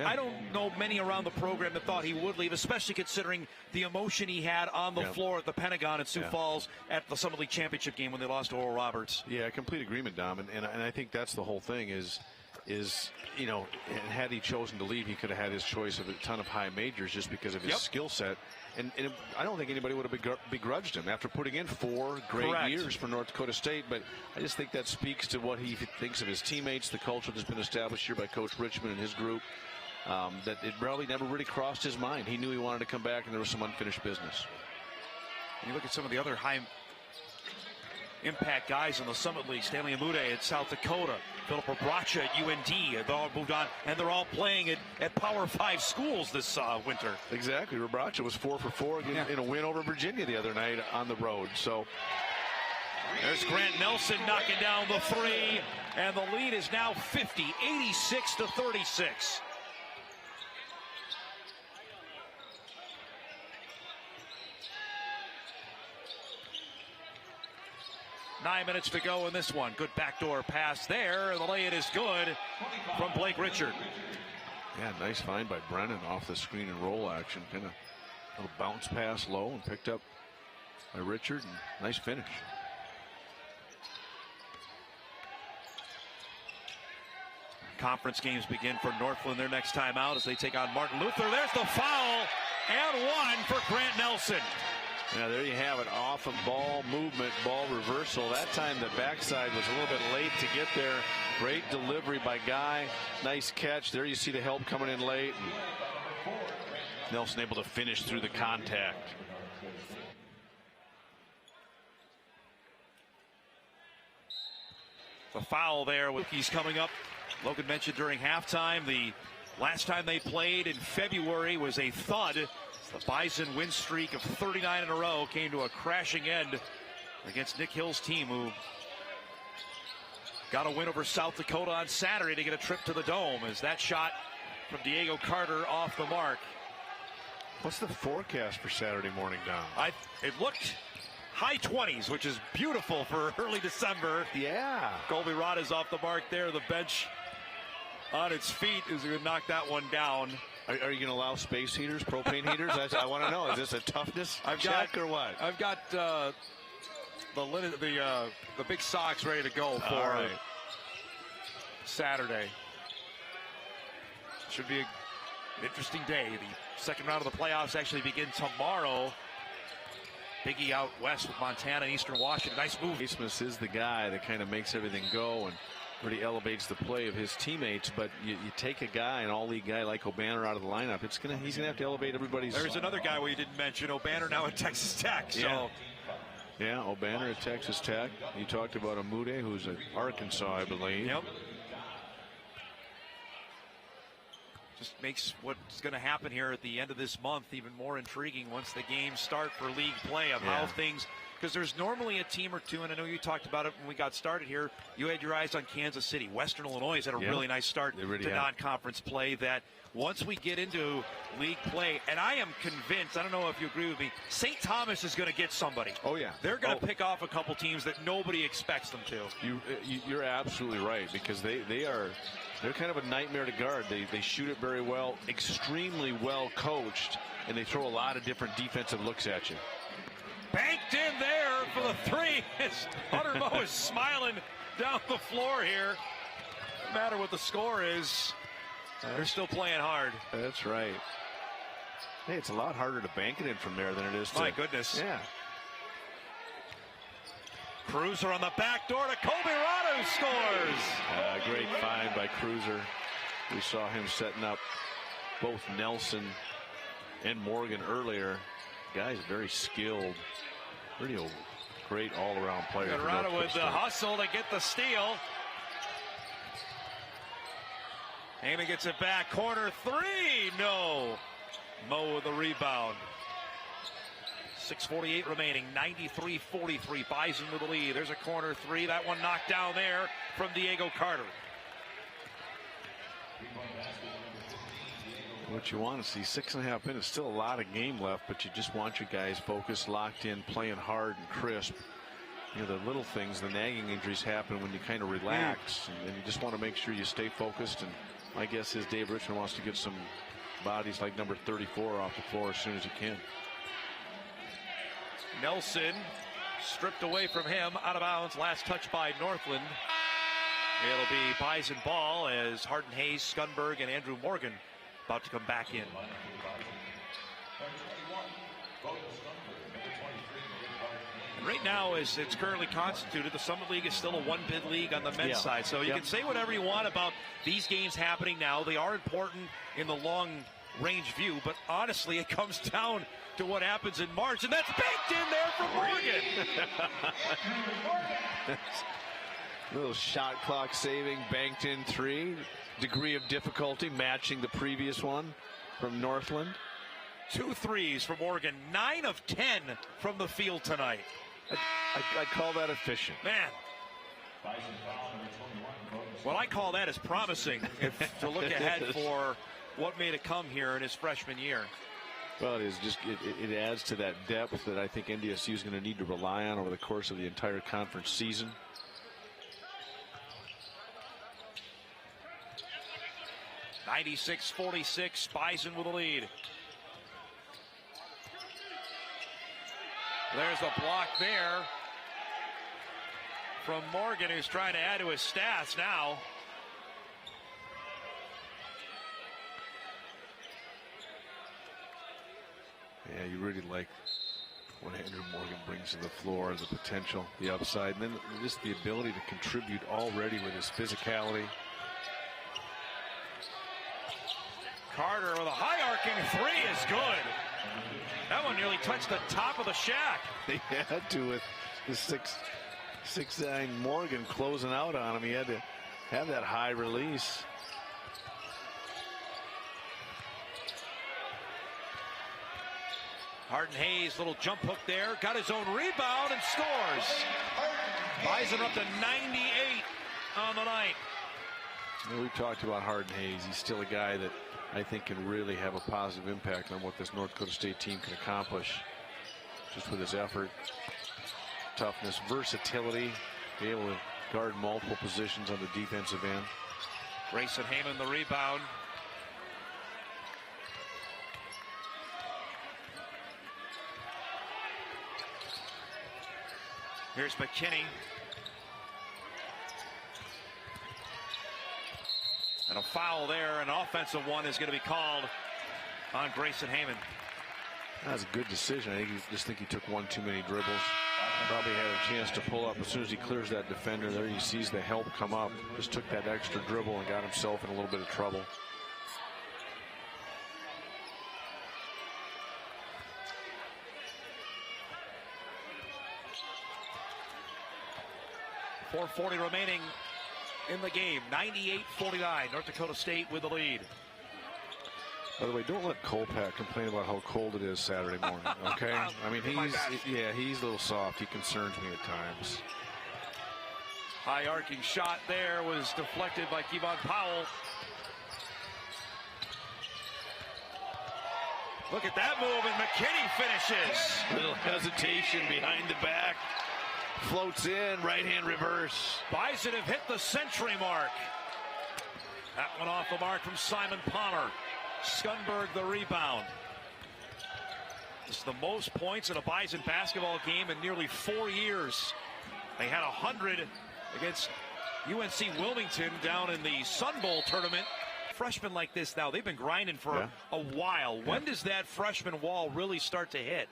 I don't know many around the program that thought he would leave, especially considering the emotion he had on the floor at the Pentagon at Sioux Falls at the Summit League Championship game when they lost to Oral Roberts. Yeah, complete agreement, Dom. And I think that's the whole thing is, you know, had he chosen to leave, he could have had his choice of a ton of high majors just because of his skill set. And I don't think anybody would have begrudged him after putting in 4 great years for North Dakota State. But I just think that speaks to what he thinks of his teammates, the culture that's been established here by Coach Richmond and his group, that it probably never really crossed his mind. He knew he wanted to come back, and there was some unfinished business. You look at some of the other high impact guys in the Summit League. Stanley Amude at South Dakota, Philip Obracha at UND. They all moved on, and they're all playing at Power 5 schools this winter. Exactly. Obracha was 4 for 4 in a win over Virginia the other night on the road. So there's Grant Nelson knocking down the 3, and the lead is now 50, 86-36. Nine minutes to go in this one. Good backdoor pass there. The lay-in is good from Blake Richard. Yeah, nice find by Brennan off the screen and roll action. Kind of a little bounce pass low and picked up by Richard. And nice finish. Conference games begin for Northland their next time out as they take on Martin Luther. There's the foul and 1 for Grant Nelson. Now there you have it, off of ball movement, ball reversal. That time the backside was a little bit late to get there. Great delivery by Guy. Nice catch. There you see the help coming in late. And Nelson able to finish through the contact. The foul there with Keys coming up. Logan mentioned during halftime, the last time they played in February was a thud. The Bison win streak of 39 in a row came to a crashing end against Nick Hill's team, who got a win over South Dakota on Saturday to get a trip to the Dome, as that shot from Diego Carter off the mark. What's the forecast for Saturday morning, Don? It looked high 20s, which is beautiful for early December. Yeah. Colby Rod is off the mark there. The bench on its feet is going to knock that one down. Are you going to allow space heaters, propane heaters? I want to know, is this a toughness check or what? I've got the big socks ready to go for Saturday. Should be an interesting day. The second round of the playoffs actually begin tomorrow. Biggie out west with Montana and Eastern Washington. Nice move. Asmus is the guy that kind of makes everything go and really elevates the play of his teammates, but you take a guy, an all-league guy like O'Banner out of the lineup, he's gonna have to elevate everybody's. There's another guy we didn't mention, O'Banner now at Texas Tech. So yeah, O'Banner at Texas Tech. You talked about Amude, who's at Arkansas, I believe. Yep. Just makes what's going to happen here at the end of this month even more intriguing once the games start for league play of how things. Because there's normally a team or two, and I know you talked about it when we got started here. You had your eyes on Kansas City. Western Illinois has had a really nice start to non-conference play. That once we get into league play, and I am convinced, I don't know if you agree with me, St. Thomas is going to get somebody. Oh, yeah. They're going to pick off a couple teams that nobody expects them to. You're absolutely right, because they're kind of a nightmare to guard. They shoot it very well, extremely well coached, and they throw a lot of different defensive looks at you. Banked in there for the 3. Hunter Moe is smiling down the floor here. No matter what the score is, they're still playing hard. That's right. Hey, it's a lot harder to bank it in from there than it is to. My goodness. Yeah. Cruiser on the back door to Colby Rado scores. Great find by Cruiser. We saw him setting up both Nelson and Morgan earlier. Guy's very skilled. Pretty great all-around player. Rado with the hustle to get the steal. Heyman gets it back. Corner three. No. Mo with the rebound. 6:48 remaining. 93-43. Bison with the lead. There's a corner three. That one knocked down there from Diego Carter. What you want to see, 6.5 minutes, still a lot of game left, but you just want your guys focused, locked in, playing hard and crisp. You know, the little things, the nagging injuries happen when you kind of relax, and you just want to make sure you stay focused. And my guess is Dave Richmond wants to get some bodies like number 34 off the floor as soon as he can. Nelson stripped away from him, out of bounds. Last touch by Northland. It'll be Bison ball as Harden Hayes, Skunberg, and Andrew Morgan about to come back in. And right now, as it's currently constituted, the Summit League is still a one-bid league on the men's side. So you can say whatever you want about these games happening now. They are important in the long-range view, but honestly, it comes down to what happens in March, and that's baked in there from Morgan. Little shot clock saving, banked in three. Degree of difficulty matching the previous one from Northland. 2 threes from Morgan. 9 of 10 from the field tonight. I call that efficient. Man. What I call that is promising to look ahead for what may to come here in his freshman year. Well, it is just it adds to that depth that I think NDSU is going to need to rely on over the course of the entire conference season. (96-46), Bison with the lead. There's a block there from Morgan, who's trying to add to his stats now. Yeah, you really like what Andrew Morgan brings to the floor, the potential, the upside, and then just the ability to contribute already with his physicality. Carter with a high arcing three is good. That one nearly touched the top of the shack. They had to with the 6'9" Morgan closing out on him. He had to have that high release. Harden Hayes, little jump hook there, got his own rebound and scores. Bison up to 98 on the night. You know, we talked about Harden Hayes. He's still a guy that I think can really have a positive impact on what this North Dakota State team can accomplish, just with his effort, toughness, versatility, be able to guard multiple positions on the defensive end. Grayson Heyman the rebound. Here's McKinney. And a foul there, an offensive one is going to be called on Grayson Heyman. That's a good decision. I just think he took one too many dribbles. Probably had a chance to pull up. As soon as he clears that defender there, he sees the help come up. Just took that extra dribble and got himself in a little bit of trouble. .440 remaining in the game. 98-49. North Dakota State with the lead. By the way, don't let Kolpak complain about how cold it is Saturday morning, okay? I mean, he's a little soft. He concerns me at times. High arcing shot there was deflected by Kevon Powell. Look at that move, and McKinney finishes. Little hesitation behind the back. Floats in, right hand reverse. Bison have hit the century mark. That one off the mark from Simon Palmer. Skunberg the rebound. This is the most points in a Bison basketball game in nearly 4 years. They had 100 against UNC Wilmington down in the Sun Bowl tournament. Freshmen like this now, they've been grinding for a while. When does that freshman wall really start to hit?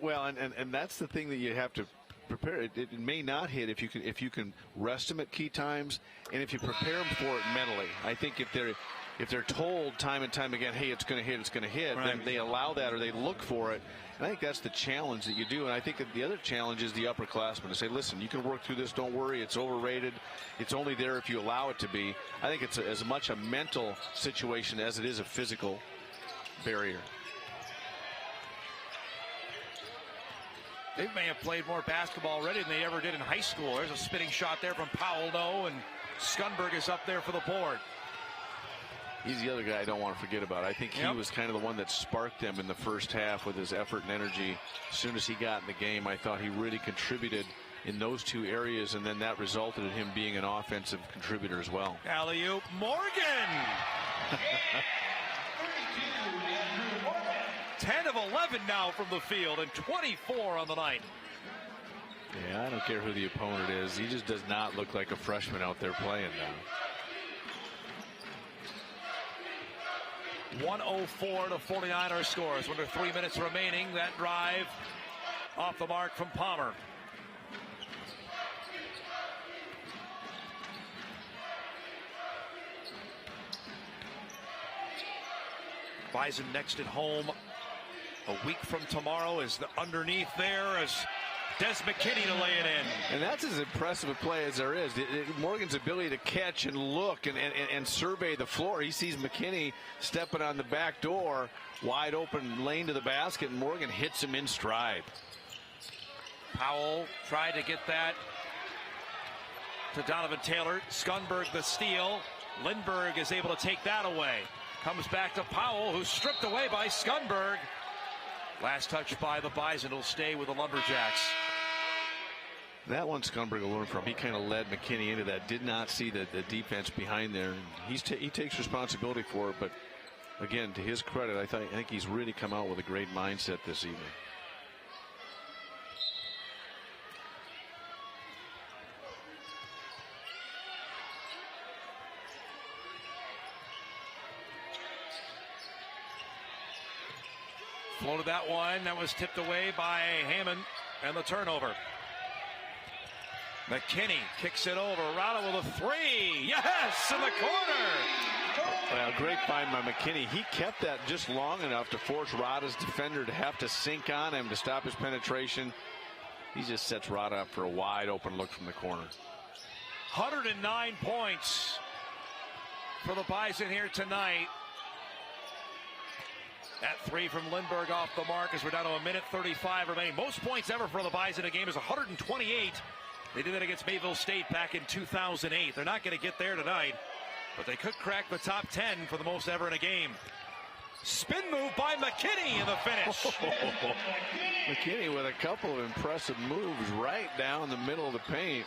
Well, and that's the thing that you have to prepare. It may not hit if you can rest them at key times, and if you prepare them for it mentally. I think if if they're told time and time again, hey, it's going to hit, right, then they allow that or they look for it. And I think that's the challenge that you do. And I think that the other challenge is the upperclassmen to say, listen, you can work through this. Don't worry. It's overrated. It's only there if you allow it to be. I think it's as much a mental situation as it is a physical barrier. They may have played more basketball already than they ever did in high school. There's a spinning shot there from Powell, no, and Skunberg is up there for the board. He's the other guy I don't want to forget about. I think he was kind of the one that sparked them in the first half with his effort and energy. As soon as he got in the game, I thought he really contributed in those two areas, and then that resulted in him being an offensive contributor as well. Alley-oop, Morgan! 10 of 11 now from the field and 24 on the night. Yeah, I don't care who the opponent is. He just does not look like a freshman out there playing now. 104 to 49 our scores. Under 3 minutes remaining. That drive off the mark from Palmer. Bison next at home a week from tomorrow. Is the underneath there as Des McKinney to lay it in. And that's as impressive a play as there is. Morgan's ability to catch and look and survey the floor. He sees McKinney stepping on the back door, wide open lane to the basket, and Morgan hits him in stride. Powell tried to get that to Donovan Taylor. Skunberg the steal. Lindbergh is able to take that away. Comes back to Powell, who's stripped away by Skunberg. Last touch by the Bison will stay with the Lumberjacks. That one Skunberg will learn from. He kind of led McKinney into that. Did not see the defense behind there. He takes responsibility for it. But again, to his credit, I think he's really come out with a great mindset this evening. Floated that one. That was tipped away by Heyman, and the turnover. McKinney kicks it over. Rada with a three. Yes, in the corner. Well, great find by McKinney. He kept that just long enough to force Rada's defender to have to sink on him to stop his penetration. He just sets Rada up for a wide open look from the corner. 109 points for the Bison here tonight. That three from Lindbergh off the mark as we're down to a minute 35 remaining. Most points ever for the Bison in a game is 128. They did that against Mayville State back in 2008. They're not going to get there tonight, but they could crack the top 10 for the most ever in a game. Spin move by McKinney in the finish. McKinney with a couple of impressive moves right down the middle of the paint.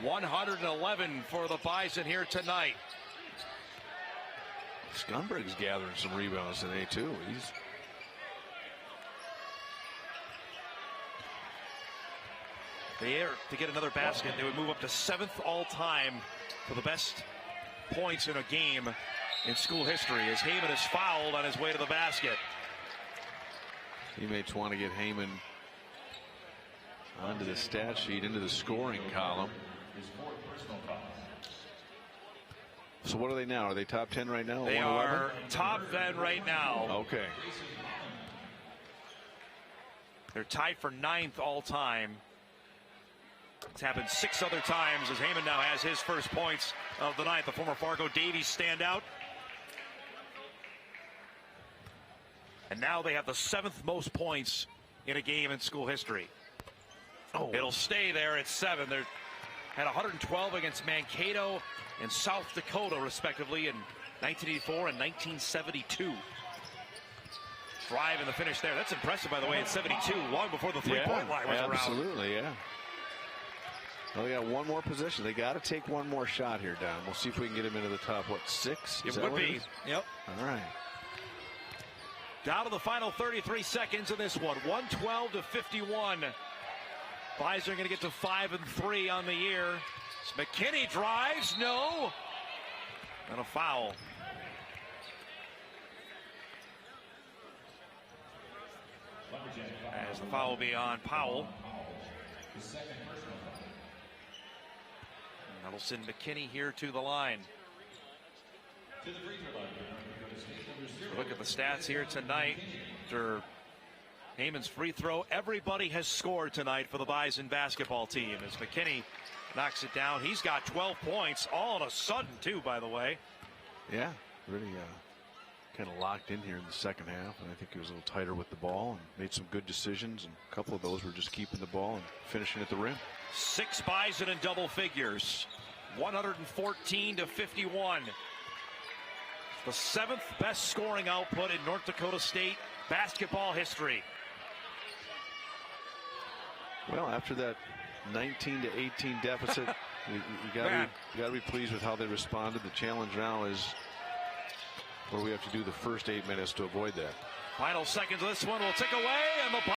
111 for the Bison here tonight. Skunberg's gathering some rebounds today too. To get another basket, they would move up to 7th all-time for the best points in a game in school history as Heyman is fouled on his way to the basket. Teammates want to get Heyman onto the stat sheet, into the scoring column. So what are they now? Are they top 10 right now? They are top 10 right now. Okay. They're tied for 9th all-time. It's happened 6 other times as Heyman now has his first points of the night. The former Fargo Davies standout. And now they have the 7th most points in a game in school history. It'll stay there at 7. They had 112 against Mankato and South Dakota, respectively, in 1984 and 1972. Drive in the finish there. That's impressive, by the way, at 72, long before the three-point line was around. Absolutely, yeah. Well, they got one more possession. They got to take one more shot here, Don. We'll see if we can get him into the top, 6? It would be. Yep. All right. Down to the final 33 seconds of this one. 112 to 51. Bison going to get to 5-3 on the year. McKinney drives, no. And a foul. As the foul will be on Powell. That'll send McKinney here to the line. Look at the stats here tonight. After Heyman's free throw, everybody has scored tonight for the Bison basketball team. As McKinney knocks it down, he's got 12 points all of a sudden, too, by the way. Yeah, really kind of locked in here in the second half, and I think he was a little tighter with the ball and made some good decisions, and a couple of those were just keeping the ball and finishing at the rim. 6 Bison in double figures, 114 to 51. The 7th best scoring output in North Dakota State basketball history. Well, after that 19 to 18 deficit, you got to be pleased with how they responded. The challenge now is where we have to do the first 8 minutes to avoid that. Final seconds of this one will tick away, and the